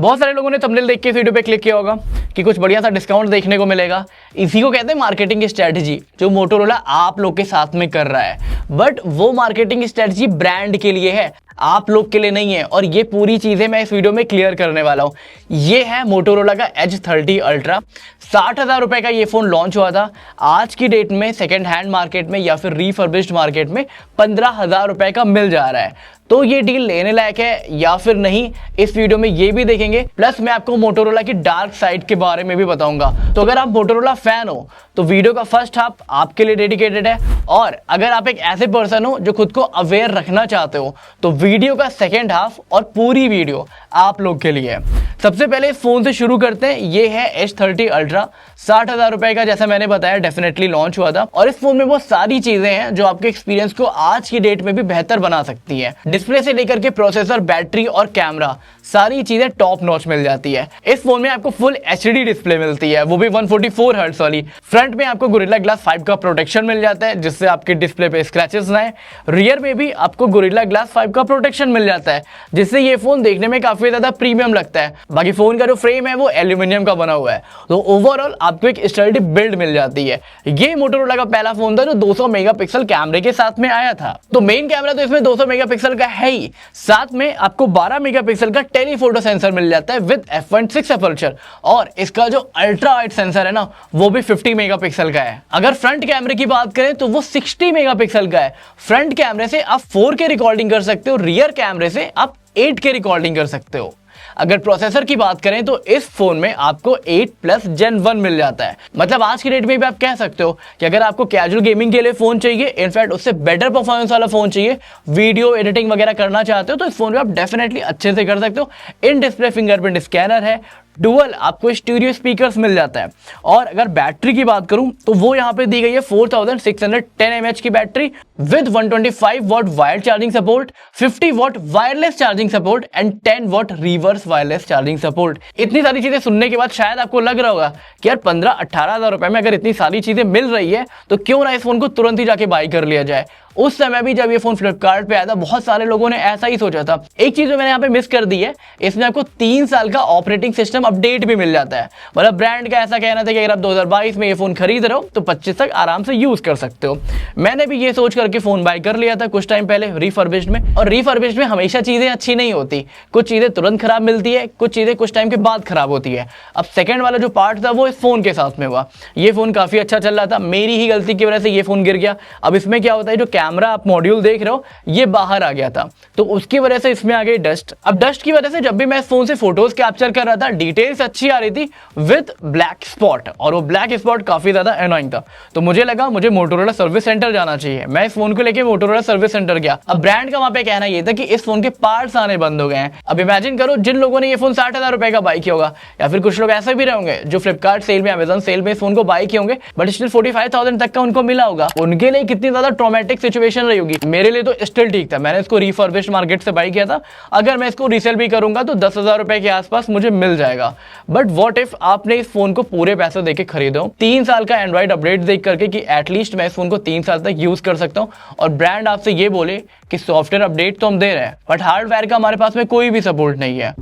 बहुत सारे लोगों ने थंबनेल देख के इस वीडियो पे क्लिक किया होगा कि कुछ बढ़िया सा डिस्काउंट देखने को मिलेगा। इसी को कहते हैं मार्केटिंग स्ट्रेटजी, जो मोटोरोला आप लोग के साथ में कर रहा है। बट वो मार्केटिंग स्ट्रेटजी ब्रांड के लिए है, आप लोग के लिए नहीं है। और ये पूरी चीजें मैं इस वीडियो में क्लियर करने वाला हूं। ये है मोटोरोला का Edge30 अल्ट्रा। 60,000 रुपए का ये फोन लॉन्च हुआ था। आज की डेट में सेकेंड हैंड मार्केट में या फिर रीफर्बिश्ड मार्केट में 15,000 रुपए का मिल जा रहा है। तो ये डील लेने लायक है या फिर नहीं, इस वीडियो में ये भी देखेंगे। प्लस मैं आपको मोटोरोला की डार्क साइड के बारे में भी बताऊंगा। तो अगर आप मोटोरोला फैन हो तो वीडियो का फर्स्ट हाफ आपके लिए डेडिकेटेड है, और अगर आप एक ऐसे पर्सन हो जो खुद को अवेयर रखना चाहते हो तो वीडियो का सेकेंड हाफ और पूरी वीडियो आप लोग के लिए है। सबसे पहले इस फोन से शुरू करते हैं। ये है Edge30 अल्ट्रा। 60,000 रुपए का, जैसा मैंने बताया, डेफिनेटली लॉन्च हुआ था। और इस फोन में बहुत सारी चीजें हैं जो आपके एक्सपीरियंस को आज की डेट में भी बेहतर बना सकती है। डिस्प्ले से लेकर के प्रोसेसर, बैटरी और कैमरा, सारी चीजें टॉप नॉच मिल जाती है। इस फोन में आपको फुल HD डिस्प्ले मिलती है, वो भी 144 हर्ट्ज वाली। फ्रंट में आपको गोरिल्ला ग्लास 5 का प्रोटेक्शन मिल जाता है, जिससे आपके डिस्प्ले पे स्क्रैचेस ना आए। रियर में भी आपको गोरिल्ला ग्लास 5 का प्रोटेक्शन मिल जाता है, जिससे ये फोन देखने में काफी ज्यादा प्रीमियम लगता है। बाकी फोन का जो फ्रेम है वो एल्यूमिनियम का बना हुआ है, तो ओवरऑल आपको एक स्टर्डी बिल्ड मिल जाती है। ये मोटोरोला का पहला फोन था जो 200 मेगापिक्सल कैमरे के साथ में आया था। तो मेन कैमरा तो इसमें 200 मेगापिक्सल का है ही, साथ में आपको 12 मेगापिक्सल का टेलीफोटो सेंसर मिल जाता है विद f1.6 अपर्चर। और इसका जो अल्ट्रा वाइड सेंसर है ना, वो भी 50 मेगापिक्सल का है। अगर फ्रंट कैमरे की बात करें तो वो 60 मेगापिक्सल का है। फ्रंट कैमरे से आप 4K रिकॉर्डिंग कर सकते हो, रियर कैमरे से आप 8K रिकॉर्डिंग कर सकते हो। अगर प्रोसेसर की बात करें तो इस फोन में आपको 8+ Gen 1 मिल जाता है। मतलब आज की डेट में भी आप कह सकते हो कि अगर आपको कैजुअल गेमिंग के लिए फोन चाहिए, इनफैक्ट उससे बेटर परफॉर्मेंस वाला फोन चाहिए, वीडियो एडिटिंग वगैरह करना चाहते हो, तो इस फोन में आप डेफिनेटली अच्छे से कर सकते हो। इन डिस्प्ले फिंगरप्रिंट स्कैनर है, डुअल आपको स्टीरियो स्पीकर्स मिल जाता है। और अगर बैटरी की बात करूं तो वो यहां पे दी गई है 4610 mAh की battery with 125 what wired charging support, 50 what wireless charging support and 10 what reverse wireless charging support. इतनी सारी चीजें सुनने के बाद शायद आपको लग रहा होगा कि यार 15-18 हजार रुपए में अगर इतनी सारी चीजें मिल रही है तो क्यों ना इस फोन को तुरंत ही जाके बाई कर लिया जाए। उस समय भी जब ये फोन फ्लिपकार्ट पे आया था, बहुत सारे लोगों ने ऐसा ही सोचा था। एक चीज जो मैंने यहाँ पे मिस कर दी है, इसमें आपको 3 साल का ऑपरेटिंग सिस्टम अपडेट भी मिल जाता है। मतलब ब्रांड का ऐसा कहना था कि अगर आप 2022 में ये फोन खरीद रहे हो तो 25 तक आराम से यूज कर सकते हो। मैंने भी ये सोच करके फोन बाय कर लिया था कुछ टाइम पहले रिफर्बिश्ड में। और रिफर्बिश्ड में हमेशा चीजें अच्छी नहीं होती, कुछ चीजें तुरंत खराब मिलती है, कुछ चीजें कुछ टाइम के बाद खराब होती है। अब सेकंड वाला जो पार्ट था वो इस फोन के साथ में हुआ। ये फोन काफी अच्छा चल रहा था, मेरी ही गलती की वजह से ये फोन गिर गया। अब इसमें क्या होता है, जो कैमरा आप मॉड्यूल देख रहे हो ये बाहर आ गया था, तो उसकी वजह से इसमें आ गई डस्ट। अब डस्ट की वजह से जब भी मैं इस फोन से फोटोज कैप्चर कर रहा था, डिटेल्स अच्छी आ रही थी विद ब्लैक स्पॉट, और वो ब्लैक स्पॉट काफी ज्यादा एनोइंग था। तो मुझे लगा मुझे मोटोरोला सर्विस सेंटर जाना चाहिए। मैं इस फोन को लेके मोटोरोला सर्विस सेंटर गया। अब ब्रांड का वहां पे कहना ये था कि इस फोन के पार्ट्स आने बंद हो गए हैं। अब इमेजिन करो जिन लोगों ने ये फोन 60,000 रुपए का बाई किया होगा, या फिर कुछ लोग ऐसे भी रहे होंगे जो फ्लिपकार्ट सेल में, अमेजन सेल में इस फोन को बाई किए होंगे, बट स्टिल 45,000 तक का उनको मिला होगा। उनके लिए कितनी ज्यादा ट्रॉमेटिक सिचुएशन रही होगी। मेरे लिए तो स्टिल ठीक था, मैंने इसको रिफर्बिश्ड मार्केट से बाई किया था। अगर मैं इसको रीसेल भी करूंगा तो 10,000 रुपए के आसपास मुझे मिल जाएगा। बट व्हाट इफ आपने इस फोन को पूरे पैसे देके खरीदो, 3 साल का एंड्रॉइड अपडेट देख करके कि एटलीस्ट मैं इस फोन को 3 साल तक यूज कर सकता हूं, और ब्रांड आपसे ये बोले कि सॉफ्टवेयर अपडेट तो हम दे रहे हैं बट हार्डवेयर का हमारे पास में कोई भी सपोर्ट नहीं है।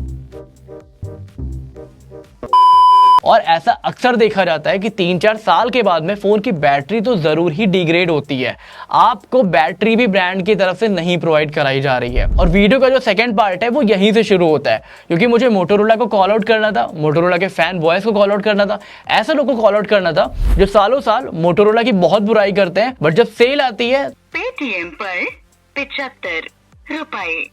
और ऐसा अक्सर देखा जाता है कि 3-4 साल के बाद में फोन की बैटरी तो जरूर ही डिग्रेड होती है। आपको बैटरी भी ब्रांड की तरफ से नहीं प्रोवाइड कराई जा रही है। और वीडियो का जो सेकंड पार्ट है वो यहीं से शुरू होता है, क्योंकि मुझे मोटोरोला को कॉल आउट करना था, मोटोरोला के फैन बॉयज को कॉल आउट करना था, ऐसे लोगों को कॉल आउट करना था जो सालों साल मोटोरोला की बहुत बुराई करते हैं, बट जब सेल आती है पेटीएम पर 75 रुपए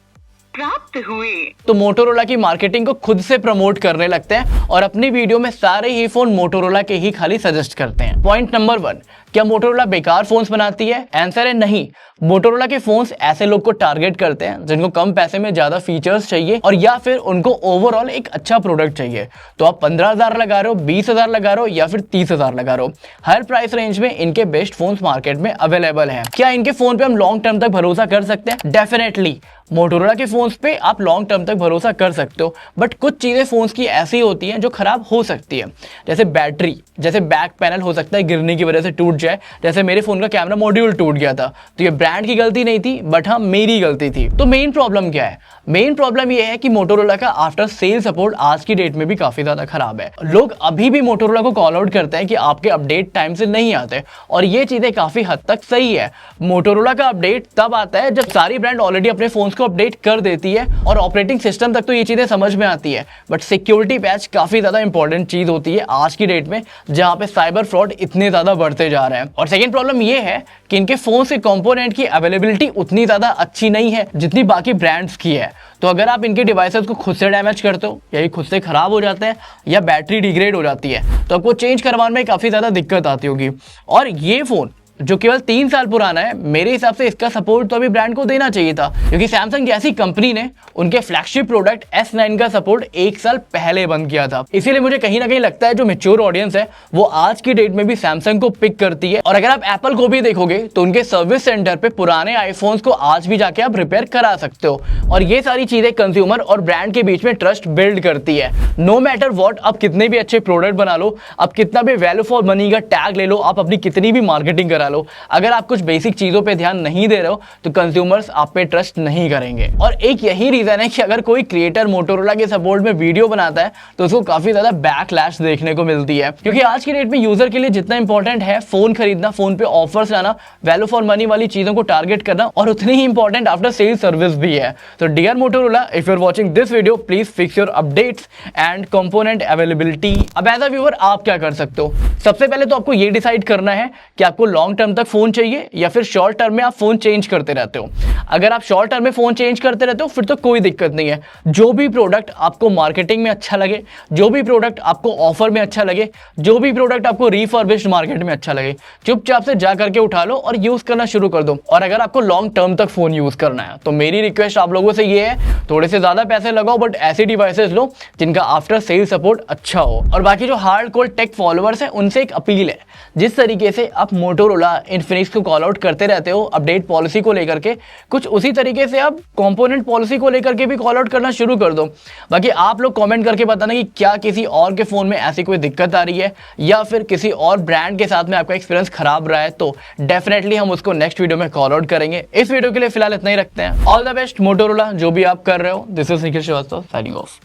प्राप्त हुए तो मोटोरोला की मार्केटिंग को खुद से प्रमोट करने लगते हैं और अपनी वीडियो में सारे ही फोन मोटोरोला के ही खाली सजेस्ट करते हैं। पॉइंट नंबर 1, क्या मोटोरोला बेकार फोन्स बनाती है? आंसर है नहीं। मोटोरोला के फोन्स ऐसे लोग को टारगेट करते हैं जिनको कम पैसे में ज्यादा फीचर्स चाहिए, और या फिर उनको ओवरऑल एक अच्छा प्रोडक्ट चाहिए। तो आप 15,000 लगा रहे हो, 20,000 लगा रहे हो या फिर 30,000 लगा रहे हो, हर प्राइस रेंज में इनके बेस्ट फोन्स मार्केट में अवेलेबल हैं। क्या इनके फोन पे हम लॉन्ग टर्म तक भरोसा कर सकते हैं? डेफिनेटली मोटोरोला के फोन्स पे आप लॉन्ग टर्म तक भरोसा कर सकते हो, बट कुछ चीजें फोन्स की ऐसी होती हैं जो खराब हो सकती है। जैसे बैटरी, जैसे बैक पैनल हो सकता है गिरने की वजह से टूट जाए, जैसे मेरे फोन का कैमरा मॉड्यूल टूट गया था, तो ये ब्रांड की गलती नहीं थी बट हाँ मेरी गलती थी। तो मेन प्रॉब्लम क्या है? मेन प्रॉब्लम ये है कि मोटोरोला का आफ्टर सेल सपोर्ट आज की डेट में भी काफी ज्यादा खराब है। लोग अभी भी मोटोरोला को कॉल आउट करते हैं कि आपके अपडेट टाइम से नहीं आते, और ये चीजें काफी हद तक सही है। मोटोरोला का अपडेट तब आता है जब सारी ब्रांड ऑलरेडी अपने फोन्स को अपडेट कर देती है और ऑपरेटिंग सिस्टम तक तो ये चीजें समझ में आती है, बट सिक्योरिटी पैच काफी ज्यादा इंपॉर्टेंट चीज होती है आज की डेट में, जहां पे साइबर फ्रॉड इतने ज्यादा बढ़ते जा रहे हैं। और सेकेंड प्रॉब्लम ये है कि इनके फोन से कंपोनेंट की अवेलेबिलिटी उतनी ज्यादा अच्छी नहीं है जितनी बाकी ब्रांड्स की है। तो अगर आप इनके डिवाइसेस को खुद से डैमेज करते हो, या ये खुद से खराब हो जाते हैं, या बैटरी डिग्रेड हो जाती है, तो आपको चेंज करवाने में काफी ज्यादा दिक्कत आती होगी। और ये फोन जो केवल 3 साल पुराना है, मेरे हिसाब से इसका सपोर्ट तो अभी ब्रांड को देना चाहिए था, क्योंकि सैमसंग जैसी कंपनी ने उनके फ्लैगशिप प्रोडक्ट S9 का सपोर्ट 1 साल पहले बंद किया था। इसीलिए मुझे कहीं ना कहीं लगता है जो मैच्योर ऑडियंस है वो आज की डेट में भी सैमसंग को पिक करती है। और अगर आप एप्पल को भी देखोगे तो उनके सर्विस सेंटर पे पुराने आईफोन्स को आज भी जाके आप रिपेयर करा सकते हो, और ये सारी चीजें कंज्यूमर और ब्रांड के बीच में ट्रस्ट बिल्ड करती है। नो मैटर वॉट, आप कितने भी अच्छे प्रोडक्ट बना लो, आप कितना भी वैल्यू फॉर मनी का टैग ले लो, आप अपनी कितनी भी मार्केटिंग करा लो, अगर आप कुछ बेसिक चीजों पे ध्यान नहीं दे रहे हो तो कंज्यूमर्स आप पे ट्रस्ट नहीं करेंगे। और एक यही रीजन है कि अगर कोई क्रिएटर मोटोरोला के सपोर्ट में वीडियो बनाता है तो उसको काफी ज्यादा बैकलैश देखने को मिलती है, क्योंकि आज की डेट में यूजर के लिए जितना इंपॉर्टेंट है फोन खरीदना, फोन पे ऑफर्स लाना, वैल्यू फॉर मनी वाली चीजों को टारगेट करना, और उतनी ही इंपॉर्टेंट आफ्टर सेल सर्विस भी है। तो dear Motorola, if you are watching this video, please fix your updates and component availability. अब एज अ व्यूअर आप क्या कर सकते हो? सबसे पहले तो आपको ये डिसाइड करना है कि आपको लॉन्ग टर्म तक फोन चाहिए या फिर शॉर्ट टर्म में आप फोन चेंज करते रहते हो। अगर आप शॉर्ट टर्म में फोन चेंज करते रहते हो फिर तो कोई दिक्कत नहीं है। जो भी प्रोडक्ट आपको मार्केटिंग में अच्छा लगे, जो भी प्रोडक्ट आपको ऑफर में अच्छा लगे, जो भी प्रोडक्ट आपको रिफर्बिश्ड मार्केट में अच्छा लगे, चुपचाप से जा करके उठा लो और यूज करना शुरू कर दो। और अगर आपको लॉन्ग टर्म तक फोन यूज करना है तो मेरी रिक्वेस्ट आप लोगों से ये है, थोड़े से ज्यादा पैसे लगाओ बट ऐसे डिवाइसेस लो जिनका आफ्टर सेल सपोर्ट अच्छा हो। और बाकी जो हार्डकोर टेक फॉलोअर्स हैं उनसे एक अपील है, जिस तरीके से आप मोटोरोला, इन्फिनिक्स को कॉल आउट करते रहते हो अपडेट पॉलिसी को लेकर के, कुछ उसी तरीके से आप कंपोनेंट पॉलिसी को लेकर के भी कॉल आउट करना शुरू कर दो। बाकी आप लोग कमेंट करके बताना कि क्या किसी और के फोन में ऐसी कोई दिक्कत आ रही है या फिर किसी और ब्रांड के साथ में आपका एक्सपीरियंस खराब रहा है, तो डेफिनेटली हम उसको नेक्स्ट वीडियो में कॉल आउट करेंगे। इस वीडियो के लिए फिलहाल इतना ही रखते हैं। ऑल द बेस्ट मोटोरोला, जो भी आप कर रहे हो। This is Nikhil Srivastava signing of.